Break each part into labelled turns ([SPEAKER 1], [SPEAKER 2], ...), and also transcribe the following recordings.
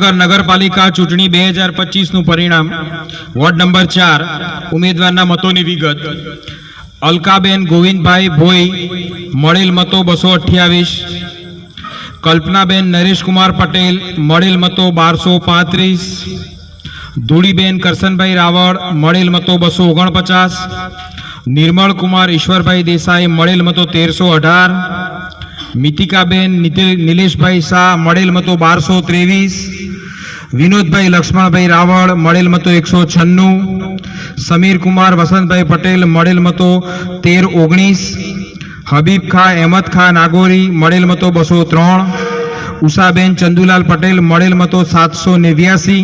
[SPEAKER 1] નગરપાલિકા ચૂંટણી 2025 પરિણામ વોર્ડ નંબર 4 ઉમેદવારના મતોની વિગત અલકાબેન ગોવિંદભાઈ ભોઈ મળેલ મતો 228, કલ્પનાબેન નરેશકુમાર પટેલ મળેલ મતો 1235, ધૂળીબેન કરશનભાઈ રાવળ મળેલ મતો 249, નિર્મળ કુમાર ઈશ્વરભાઈ દેસાઈ મળેલ મતો 1318, મિતિકાબેન નિલેશભાઈ શાહ મળેલ મતો 1223, વિનોદભાઈ લક્ષ્મણભાઈ રાવળ મળેલ મતો 196, સમીર કુમાર વસંતભાઈ પટેલ મળેલ મતો 1319, હબીબ ખા અહેમદ ખા નાગોરી મળેલ મતો 203, ઉષાબેન ચંદુલાલ પટેલ મળેલ મતો 789,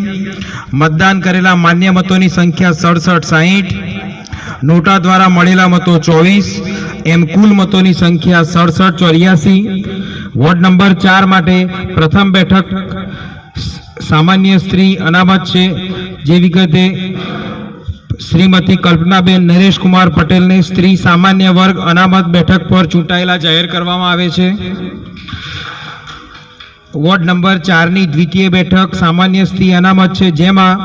[SPEAKER 1] મતદાન કરેલા માન્ય મતોની સંખ્યા 6760, નોટા દ્વારા મળેલા મતો 24, એમ કુલ મતોની સંખ્યા 6784. વોર્ડ નંબર 4 માટે પ્રથમ બેઠક સામાન્ય સ્ત્રી અનામત છે, જે વિગતે શ્રીમતી કલ્પનાબેન નરેશકુમાર પટેલને સ્ત્રી સામાન્ય વર્ગ અનામત બેઠક પર ચૂંટાયેલા જાહેર કરવામાં આવે છે. વોર્ડ નંબર 4ની દ્વિતીય બેઠક સામાન્ય સ્ત્રી અનામત છે, જેમાં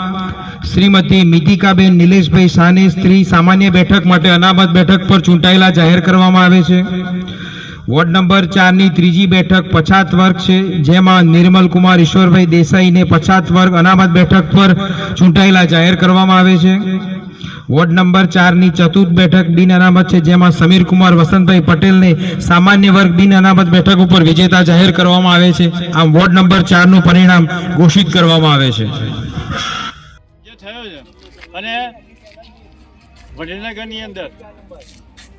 [SPEAKER 1] શ્રીમતી મિતિકાબેન નિલેશભાઈ શાહને સ્ત્રી સામાન્ય બેઠક માટે અનામત બેઠક પર ચૂંટાયેલા જાહેર કરવામાં આવે છે. વોર્ડ નંબર 4ની ત્રીજી બેઠક પછાત વર્ગ છે, જેમાં નિર્મલ કુમાર ઈશ્વરભાઈ દેસાઈને પછાત વર્ગ અનામત બેઠક પર ચૂંટાયેલા જાહેર કરવામાં આવે છે. વોર્ડ નંબર 4ની ચતુર્થ બેઠક બિન અનામત છે, જેમાં સમીર કુમાર વસંતભાઈ પટેલને સામાન્ય વર્ગ બિન અનામત બેઠક ઉપર વિજેતા જાહેર કરવામાં આવે છે. આમ વોર્ડ નંબર 4નું પરિણામ ઘોષિત કરવામાં આવે છે.
[SPEAKER 2] અને વડનગરની અંદર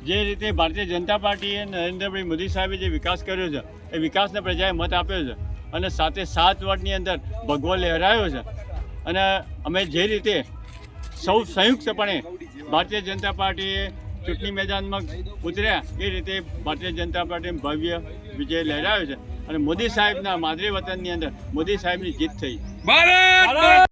[SPEAKER 2] જે રીતે ભારતીય જનતા પાર્ટીએ નરેન્દ્રભાઈ મોદી સાહેબે જે વિકાસ કર્યો છે, એ વિકાસને પ્રજાએ મત આપ્યો છે અને સાથે 7 વોર્ડની અંદર ભગવો લહેરાયો છે. અને અમે જે રીતે સૌ સંયુક્તપણે ભારતીય જનતા પાર્ટીએ ચૂંટણી મેદાનમાં ઉતર્યા, એ રીતે ભારતીય જનતા પાર્ટીએ ભવ્ય વિજય લહેરાયો છે અને મોદી સાહેબના માદરે વતનની અંદર મોદી સાહેબની જીત થઈ.